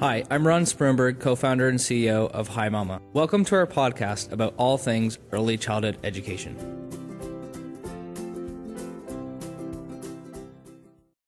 Hi, I'm Ron Sprunberg, co-founder and CEO of Hi Mama. Welcome to our podcast about all things early childhood education.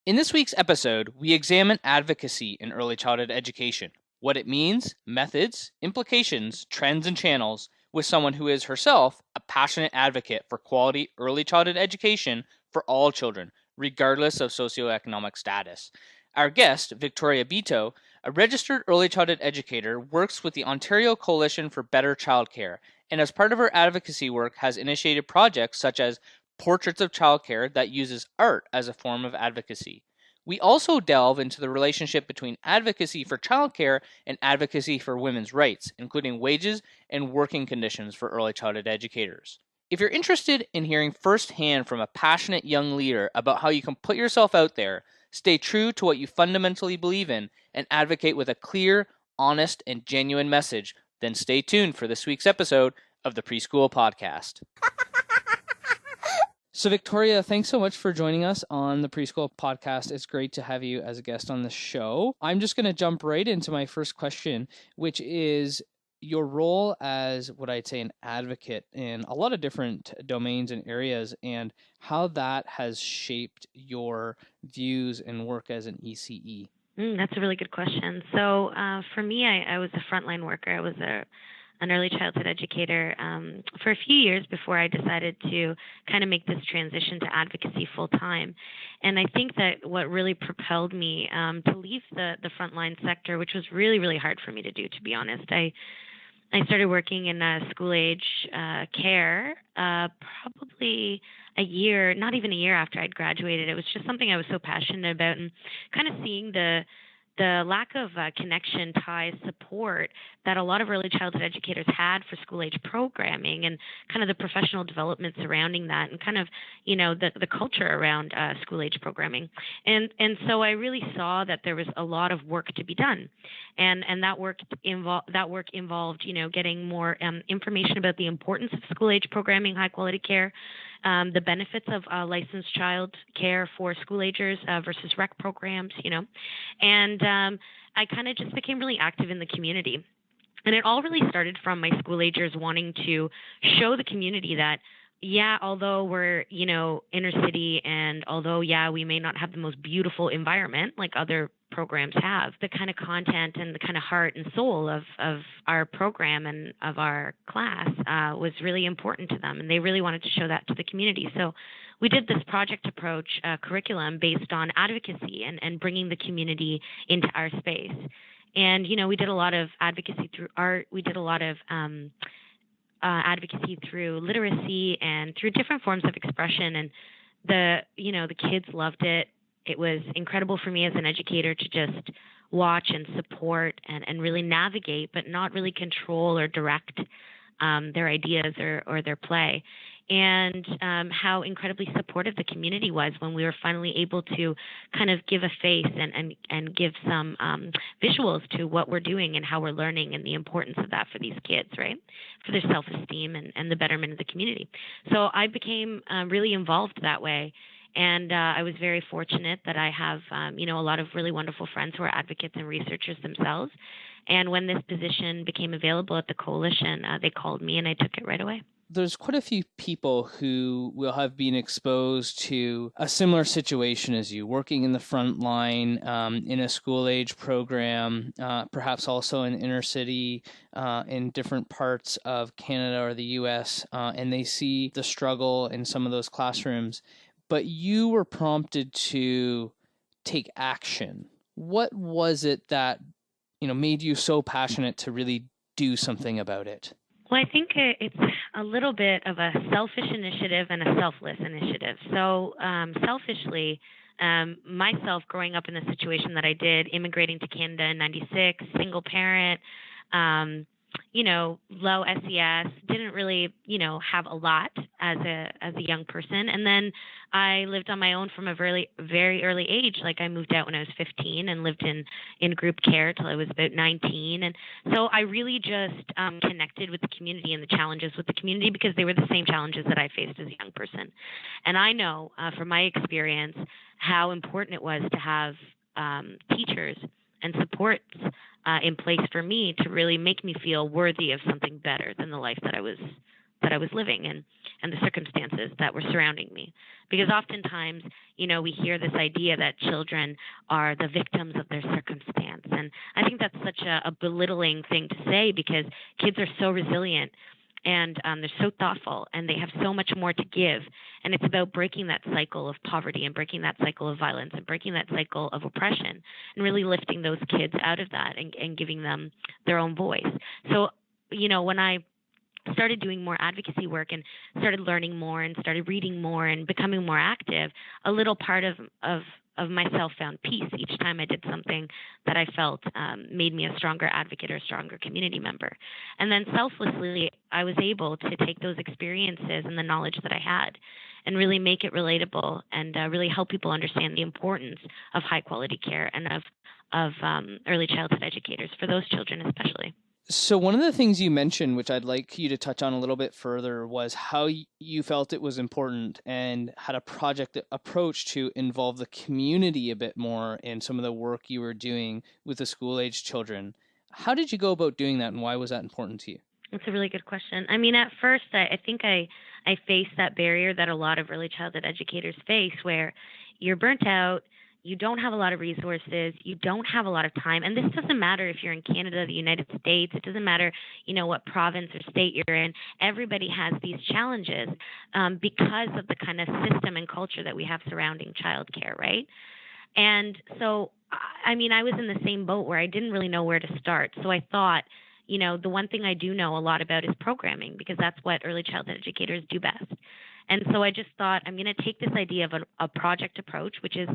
In this week's episode, we examine advocacy in early childhood education, what it means, methods, implications, trends, and channels with someone who is herself a passionate advocate for quality early childhood education for all children, regardless of socioeconomic status. Our guest, Viktoria Bitto, a registered early childhood educator, works with the Ontario Coalition for Better Childcare, and as part of her advocacy work has initiated projects such as Portraits of Childcare that uses art as a form of advocacy. We also delve into the relationship between advocacy for childcare and advocacy for women's rights, including wages and working conditions for early childhood educators. If you're interested in hearing firsthand from a passionate young leader about how you can put yourself out there, stay true to what you fundamentally believe in, and advocate with a clear, honest, and genuine message, then stay tuned for this week's episode of the Preschool Podcast. So, Viktoria, thanks so much for joining us on the Preschool Podcast. It's great to have you as a guest on the show. I'm just going to jump right into my first question, which is your role as what I'd say an advocate in a lot of different domains and areas, and how that has shaped your views and work as an ECE. That's a really good question. So for me, I was a frontline worker. I was an early childhood educator for a few years before I decided to kind of make this transition to advocacy full time. And I think that what really propelled me to leave the frontline sector, which was really, really hard for me to do, to be honest. I started working in school age care probably a year, not even a year after I'd graduated. It was just something I was so passionate about, and kind of seeing the lack of connection, ties, support that a lot of early childhood educators had for school-age programming, and kind of the professional development surrounding that, and kind of, the culture around school-age programming. And so I really saw that there was a lot of work to be done, and that work involved, getting more information about the importance of school-age programming, high-quality care, the benefits of licensed child care for school-agers versus rec programs, and I kind of just became really active in the community. And it all really started from my school-agers wanting to show the community that, although we're, inner city, and although, we may not have the most beautiful environment like other programs have, the kind of content and the kind of heart and soul of our program and of our class was really important to them, and they really wanted to show that to the community. So we did this project approach curriculum based on advocacy and bringing the community into our space. And, we did a lot of advocacy through art. We did a lot of advocacy through literacy and through different forms of expression. And the kids loved it. It was incredible for me as an educator to just watch and support and really navigate, but not really control or direct their ideas or their play. And how incredibly supportive the community was when we were finally able to kind of give a face and give some visuals to what we're doing and how we're learning, and the importance of that for these kids, right, for their self-esteem and the betterment of the community. So I became really involved that way. And I was very fortunate that I have, a lot of really wonderful friends who are advocates and researchers themselves. And when this position became available at the coalition, they called me and I took it right away. There's quite a few people who will have been exposed to a similar situation as you, working in the front line in a school-age program, perhaps also in inner city, in different parts of Canada or the U.S., and they see the struggle in some of those classrooms. But you were prompted to take action. What was it that, made you so passionate to really do something about it? Well, I think it's a little bit of a selfish initiative and a selfless initiative. So selfishly, myself growing up in the situation that I did, immigrating to Canada in '96, single parent, low SES, didn't really, have a lot as a young person. And then I lived on my own from a very, very early age. Like, I moved out when I was 15 and lived in group care till I was about 19. And so I really just connected with the community and the challenges with the community, because they were the same challenges that I faced as a young person. And I know from my experience how important it was to have teachers and supports in place for me to really make me feel worthy of something better than the life that I was living and the circumstances that were surrounding me. Because oftentimes, we hear this idea that children are the victims of their circumstance. And I think that's such a belittling thing to say, because kids are so resilient and they're so thoughtful and they have so much more to give. And it's about breaking that cycle of poverty and breaking that cycle of violence and breaking that cycle of oppression and really lifting those kids out of that and giving them their own voice. So, when I started doing more advocacy work and started learning more and started reading more and becoming more active, a little part of myself found peace each time I did something that I felt made me a stronger advocate or a stronger community member. And then selflessly, I was able to take those experiences and the knowledge that I had and really make it relatable and really help people understand the importance of high quality care and of early childhood educators for those children especially. So one of the things you mentioned, which I'd like you to touch on a little bit further, was how you felt it was important and had a project approach to involve the community a bit more in some of the work you were doing with the school-age children. How did you go about doing that, and why was that important to you? That's a really good question. I mean, at first, I think I faced that barrier that a lot of early childhood educators face, where you're burnt out, you don't have a lot of resources, you don't have a lot of time. And this doesn't matter if you're in Canada, the United States, it doesn't matter, what province or state you're in. Everybody has these challenges because of the kind of system and culture that we have surrounding childcare, right? And so, I mean, I was in the same boat where I didn't really know where to start. So I thought, the one thing I do know a lot about is programming, because that's what early childhood educators do best. And so I just thought, I'm going to take this idea of a project approach, which is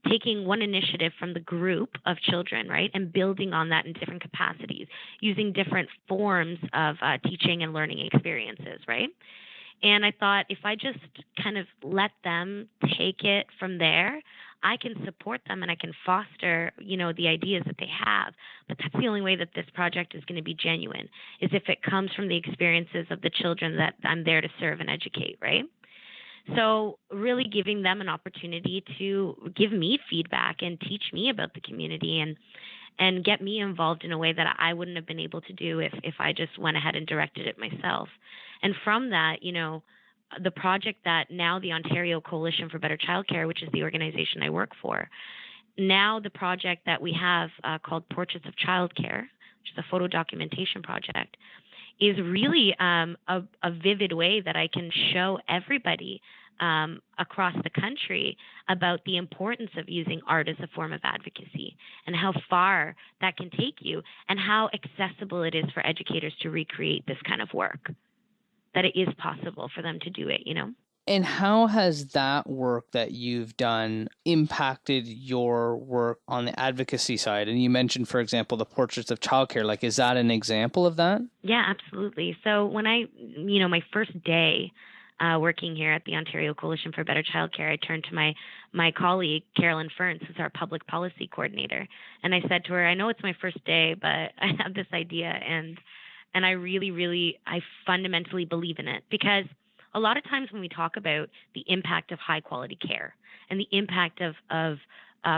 taking one initiative from the group of children, right, and building on that in different capacities, using different forms of teaching and learning experiences, right? And I thought, if I just kind of let them take it from there, I can support them and I can foster, the ideas that they have. But that's the only way that this project is going to be genuine, is if it comes from the experiences of the children that I'm there to serve and educate, right? So really giving them an opportunity to give me feedback and teach me about the community and get me involved in a way that I wouldn't have been able to do if I just went ahead and directed it myself. And from that, the project that now the Ontario Coalition for Better Childcare, which is the organization I work for, now the project that we have called Portraits of Childcare, which is a photo documentation project, is really a vivid way that I can show everybody across the country about the importance of using art as a form of advocacy and how far that can take you and how accessible it is for educators to recreate this kind of work, that it is possible for them to do it, And how has that work that you've done impacted your work on the advocacy side? And you mentioned, for example, the Portraits of Childcare. Like, is that an example of that? Yeah, absolutely. So when I, my first day working here at the Ontario Coalition for Better Childcare, I turned to my colleague, Carolyn Ferns, who's our public policy coordinator. And I said to her, I know it's my first day, but I have this idea and I really, I fundamentally believe in it, because a lot of times when we talk about the impact of high quality care and the impact of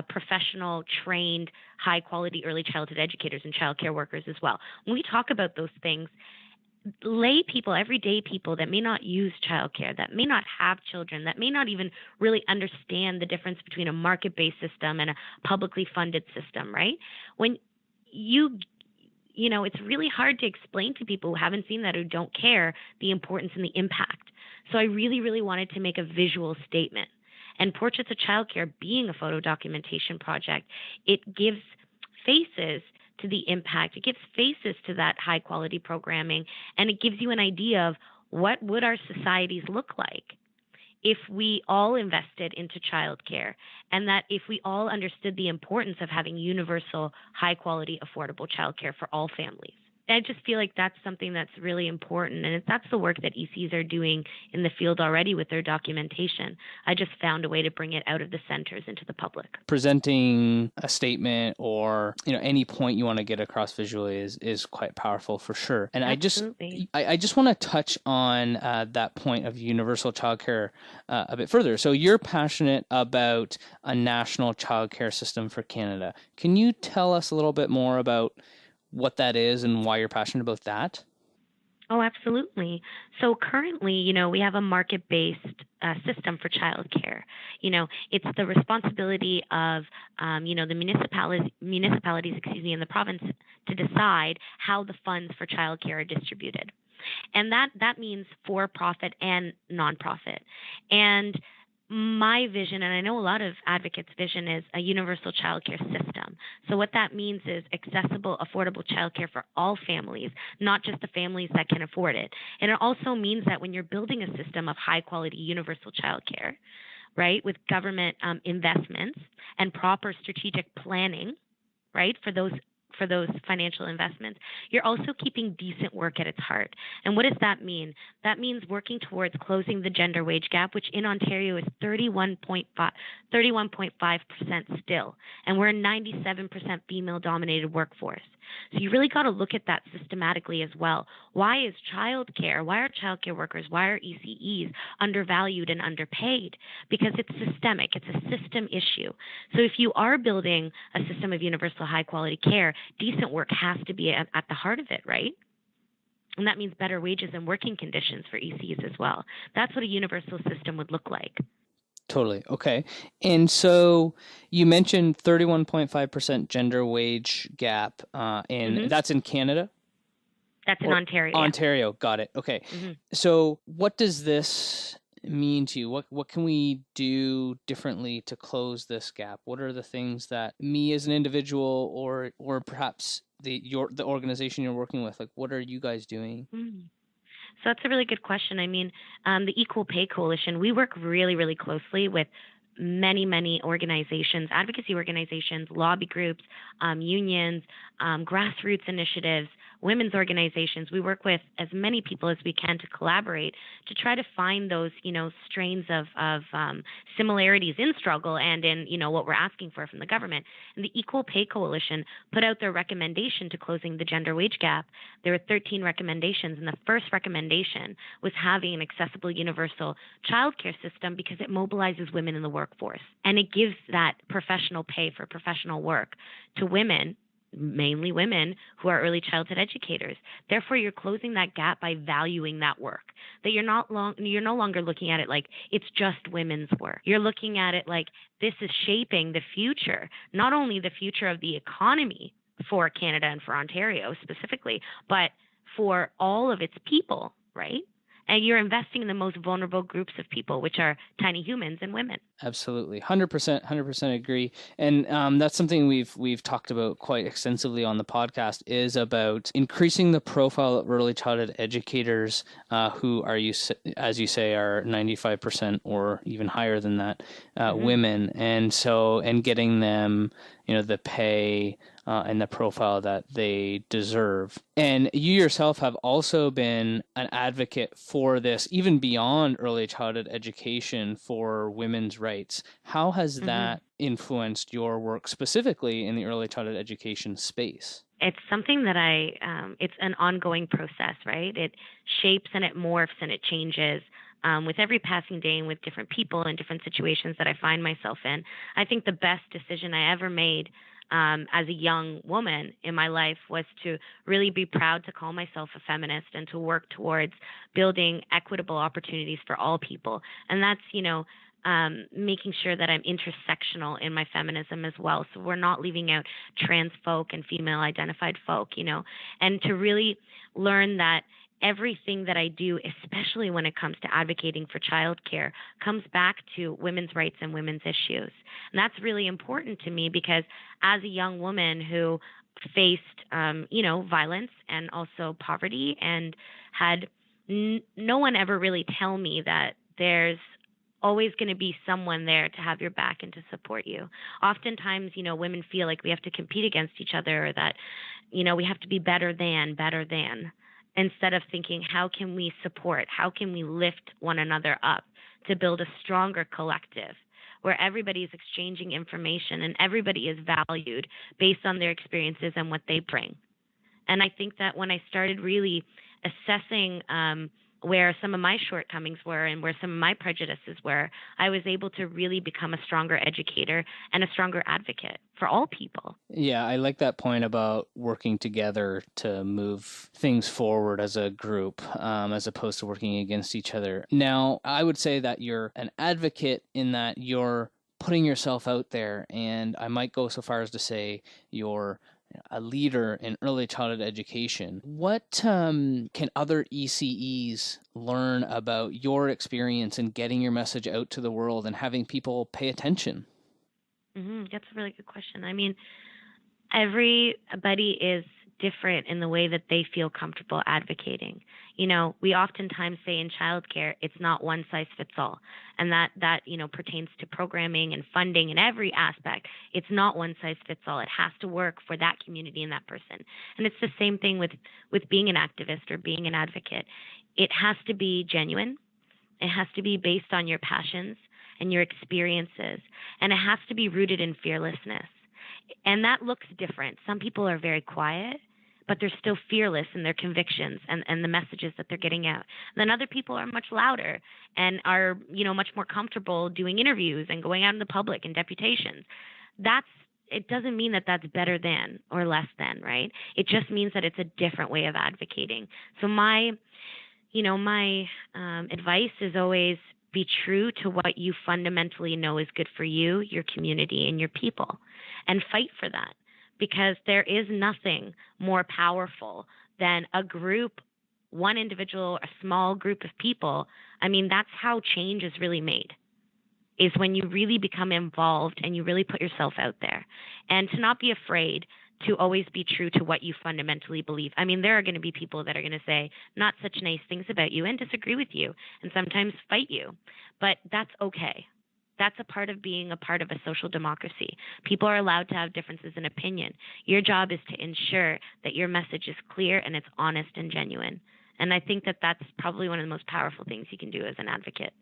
professional, trained, high quality early childhood educators and childcare workers as well, when we talk about those things, lay people, everyday people that may not use childcare, that may not have children, that may not even really understand the difference between a market-based system and a publicly funded system, right? When it's really hard to explain to people who haven't seen that, who don't care, the importance and the impact. So I really wanted to make a visual statement. And Portraits of Childcare, being a photo documentation project, it gives faces to the impact. It gives faces to that high quality programming, and it gives you an idea of what would our societies look like if we all invested into childcare, and that if we all understood the importance of having universal, high-quality, affordable childcare for all families. I just feel like that's something that's really important. And that's the work that ECs are doing in the field already with their documentation. I just found a way to bring it out of the centers into the public. Presenting a statement or, any point you want to get across visually is quite powerful for sure. And Absolutely. I just want to touch on that point of universal childcare a bit further. So you're passionate about a national childcare system for Canada. Can you tell us a little bit more about what that is and why you're passionate about that? Oh, absolutely. So currently, we have a market-based system for childcare. It's the responsibility of, the municipalities, in the province to decide how the funds for childcare are distributed. And that means for-profit and nonprofit. And my vision, and I know a lot of advocates' vision, is a universal childcare system. So what that means is accessible, affordable childcare for all families, not just the families that can afford it. And it also means that when you're building a system of high-quality universal childcare, right, with government investments and proper strategic planning, right, for those financial investments, you're also keeping decent work at its heart. And what does that mean? That means working towards closing the gender wage gap, which in Ontario is 31.5% still. And we're a 97% female-dominated workforce. So you really got to look at that systematically as well. Why are childcare workers, why are ECEs undervalued and underpaid? Because it's systemic. It's a system issue. So if you are building a system of universal high-quality care, decent work has to be at the heart of it, right? And that means better wages and working conditions for ECs as well. That's what a universal system would look like. Totally. Okay. And so you mentioned 31.5% gender wage gap, and that's in Canada? That's in Ontario. Ontario. Yeah. Got it. Okay. Mm-hmm. So what does this mean to you? What can we do differently to close this gap? What are the things that me as an individual or perhaps the organization you're working with, like, what are you guys doing? Mm-hmm. So that's a really good question. I mean, the Equal Pay Coalition, we work really, really closely with many, many organizations, advocacy organizations, lobby groups, unions, grassroots initiatives, women's organizations. We work with as many people as we can to collaborate to try to find those, strains of similarities in struggle and in, what we're asking for from the government. And the Equal Pay Coalition put out their recommendation to closing the gender wage gap. There were 13 recommendations, and the first recommendation was having an accessible universal childcare system because it mobilizes women in the workforce. And it gives that professional pay for professional work to women, mainly women who are early childhood educators. Therefore, you're closing that gap by valuing that work. That you're no longer looking at it like it's just women's work. You're looking at it like this is shaping the future, not only the future of the economy for Canada and for Ontario specifically, but for all of its people, right? And you're investing in the most vulnerable groups of people, which are tiny humans and women. Absolutely. 100% agree. And that's something we've talked about quite extensively on the podcast, is about increasing the profile of early childhood educators who are, as you say, are 95% or even higher than that, women. And getting them, the pay and the profile that they deserve. And you yourself have also been an advocate for this, even beyond early childhood education, for women's rights. How has that influenced your work specifically in the early childhood education space? It's something that it's an ongoing process, right? It shapes and it morphs and it changes. With every passing day and with different people and different situations that I find myself in. I think the best decision I ever made as a young woman in my life was to really be proud to call myself a feminist and to work towards building equitable opportunities for all people. And that's, making sure that I'm intersectional in my feminism as well. So we're not leaving out trans folk and female identified folk, and to really learn that everything that I do, especially when it comes to advocating for childcare, comes back to women's rights and women's issues. And that's really important to me because as a young woman who faced, violence and also poverty and had no one ever really tell me that there's always going to be someone there to have your back and to support you. Oftentimes, women feel like we have to compete against each other, or that, we have to be better than, instead of thinking, how can we support? How can we lift one another up to build a stronger collective where everybody is exchanging information and everybody is valued based on their experiences and what they bring? And I think that when I started really assessing where some of my shortcomings were and where some of my prejudices were, I was able to really become a stronger educator and a stronger advocate for all people. Yeah, I like that point about working together to move things forward as a group, as opposed to working against each other. Now, I would say that you're an advocate in that you're putting yourself out there, and I might go so far as to say you're a leader in early childhood education. What can other ECEs learn about your experience in getting your message out to the world and having people pay attention? That's a really good question. I mean, everybody is different in the way that they feel comfortable advocating. We oftentimes say in childcare, it's not one size fits all. And that pertains to programming and funding and every aspect. It's not one size fits all. It has to work for that community and that person. And it's the same thing with being an activist or being an advocate. It has to be genuine. It has to be based on your passions and your experiences. And it has to be rooted in fearlessness. And that looks different. Some people are very quiet, but they're still fearless in their convictions and the messages that they're getting out. Then other people are much louder and are, much more comfortable doing interviews and going out in the public and deputations. It doesn't mean that that's better than or less than, right? It just means that it's a different way of advocating. So my advice is always be true to what you fundamentally know is good for you, your community, and your people, and fight for that. Because there is nothing more powerful than a group, one individual, a small group of people. I mean, that's how change is really made, is when you really become involved and you really put yourself out there. And to not be afraid to always be true to what you fundamentally believe. I mean, there are going to be people that are going to say not such nice things about you and disagree with you and sometimes fight you, but that's okay. That's a part of being a part of a social democracy. People are allowed to have differences in opinion. Your job is to ensure that your message is clear and it's honest and genuine. And I think that that's probably one of the most powerful things you can do as an advocate.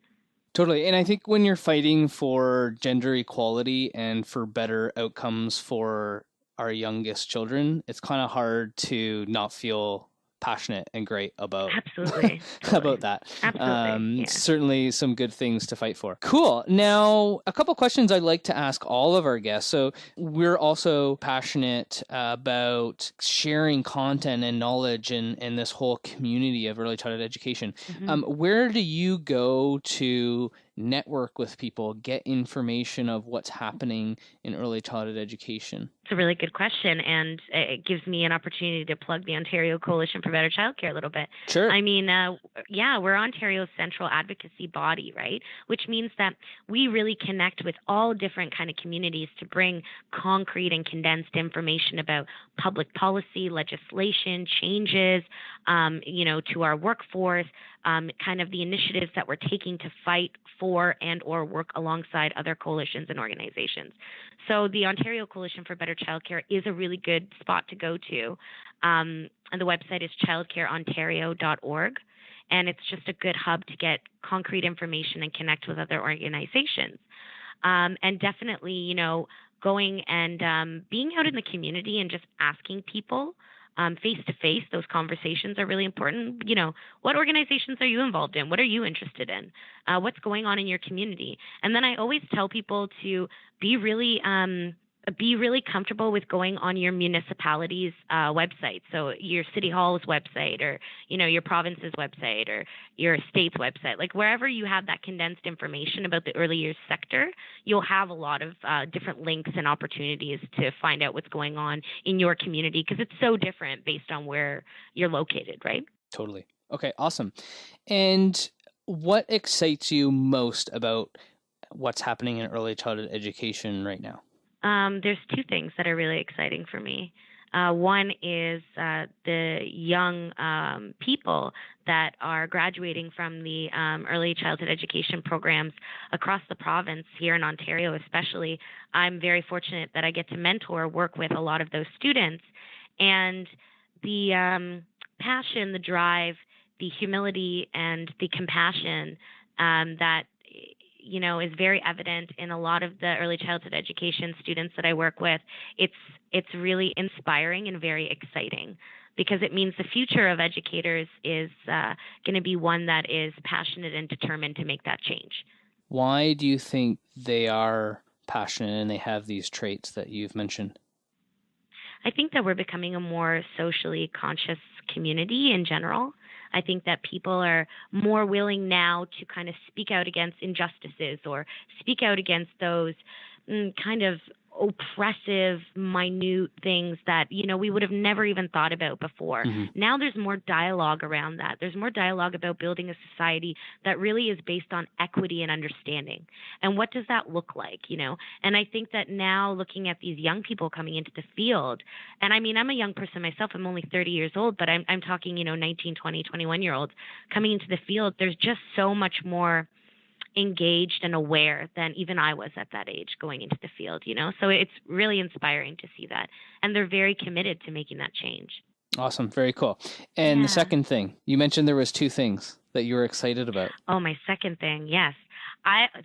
Totally. And I think when you're fighting for gender equality and for better outcomes for our youngest children, it's kind of hard to not feel passionate and great about Absolutely. about that. Absolutely. Certainly some good things to fight for. Cool. Now, a couple questions I'd like to ask all of our guests. So we're also passionate about sharing content and knowledge in this whole community of early childhood education. Where do you go to network with people, get information of what's happening in early childhood education? It's a really good question, and it gives me an opportunity to plug the Ontario Coalition for Better Childcare a little bit. Sure. I mean, we're Ontario's central advocacy body, right? Which means that we really connect with all different kind of communities to bring concrete and condensed information about public policy, legislation, changes, to our workforce, kind of the initiatives that we're taking to fight for and or work alongside other coalitions and organizations. So the Ontario Coalition for Better Childcare is a really good spot to go to. And the website is childcareontario.org. And it's just a good hub to get concrete information and connect with other organizations. And definitely, going and being out in the community and just asking people face-to-face, those conversations are really important. What organizations are you involved in? What are you interested in? What's going on in your community? And then I always tell people to be really comfortable with going on your municipality's website. So your city hall's website, or, your province's website, or your state's website. Like wherever you have that condensed information about the early years sector, you'll have a lot of different links and opportunities to find out what's going on in your community, because it's so different based on where you're located, right? Totally. Okay, awesome. And what excites you most about what's happening in early childhood education right now? There's two things that are really exciting for me. One is the young people that are graduating from the early childhood education programs across the province, here in Ontario especially. I'm very fortunate that I get to mentor, work with a lot of those students. And the passion, the drive, the humility, and the compassion that is very evident in a lot of the early childhood education students that I work with. It's really inspiring and very exciting, because it means the future of educators is going to be one that is passionate and determined to make that change. Why do you think they are passionate and they have these traits that you've mentioned? I think that we're becoming a more socially conscious community in general. I think that people are more willing now to kind of speak out against injustices or speak out against those kind of oppressive, minute things that, we would have never even thought about before. Mm-hmm. Now there's more dialogue around that. There's more dialogue about building a society that really is based on equity and understanding. And what does that look like, And I think that now, looking at these young people coming into the field, and I mean, I'm a young person myself. I'm only 30 years old, but I'm talking, 19, 20, 21-year-olds coming into the field. There's just so much more engaged and aware than even I was at that age going into the field, So it's really inspiring to see that. And they're very committed to making that change. Awesome. Very cool. And the second thing, you mentioned there was two things that you were excited about. Oh, my second thing. Yes.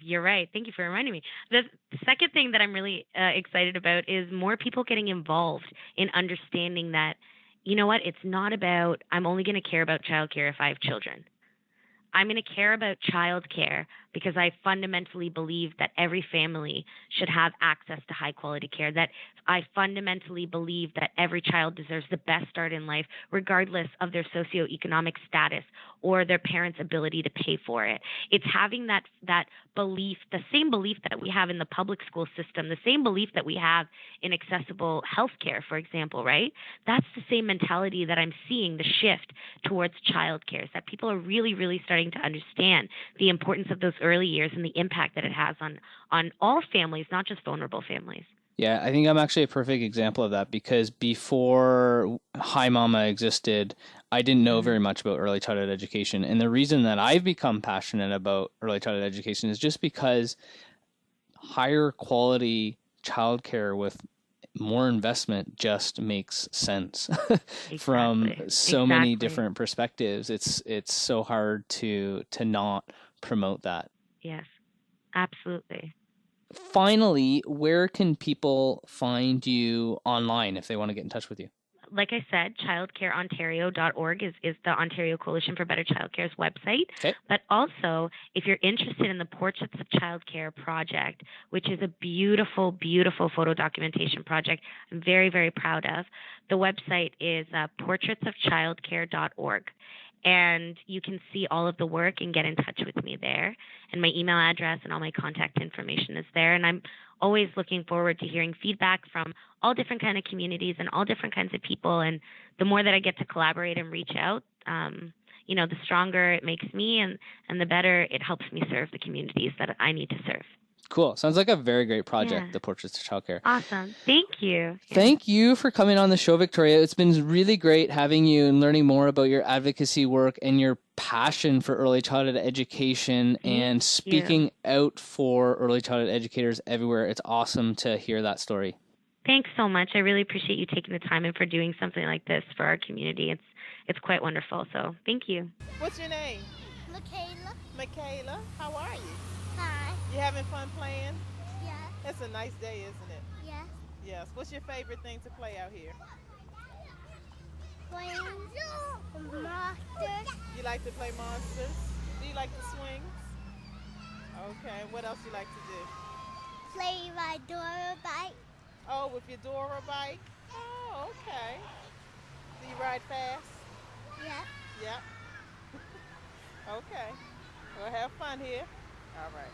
You're right. Thank you for reminding me. The second thing that I'm really excited about is more people getting involved in understanding that, it's not about, I'm only going to care about childcare if I have children. I'm going to care about childcare because I fundamentally believe that every family should have access to high quality care, that I fundamentally believe that every child deserves the best start in life, regardless of their socioeconomic status or their parents' ability to pay for it. It's having that belief, the same belief that we have in the public school system, the same belief that we have in accessible healthcare, for example, right? That's the same mentality that I'm seeing, the shift towards childcare, is that people are really, really starting to understand the importance of those early years and the impact that it has on all families, not just vulnerable families. Yeah, I think I'm actually a perfect example of that, because before Hi Mama existed, I didn't know very much about early childhood education. And the reason that I've become passionate about early childhood education is just because higher quality childcare with more investment just makes sense from so many different perspectives. It's so hard to not promote that. Yes, absolutely. Finally, where can people find you online if they want to get in touch with you? Like I said, childcareontario.org is the Ontario Coalition for Better Childcare's website. Okay. But also, if you're interested in the Portraits of Childcare project, which is a beautiful, beautiful photo documentation project I'm very, very proud of, the website is portraitsofchildcare.org. And you can see all of the work and get in touch with me there. And my email address and all my contact information is there. And I'm always looking forward to hearing feedback from all different kind of communities and all different kinds of people. And the more that I get to collaborate and reach out, the stronger it makes me, and the better it helps me serve the communities that I need to serve. Cool. Sounds like a very great project, the Portraits of Childcare. Awesome. Thank you. Thank you for coming on the show, Victoria. It's been really great having you and learning more about your advocacy work and your passion for early childhood education and speaking out for early childhood educators everywhere. It's awesome to hear that story. Thanks so much. I really appreciate you taking the time and for doing something like this for our community. It's quite wonderful. So thank you. What's your name? Michaela. How are you? Hi. You having fun playing? Yes. It's a nice day, isn't it? Yes. Yes. What's your favorite thing to play out here? Playing monsters. You like to play monsters? Do you like the swings? Okay. What else you like to do? Play my Dora bike. Oh, with your Dora bike? Oh, okay. Do you ride fast? Yes. Yep. Okay. Well, have fun here. All right.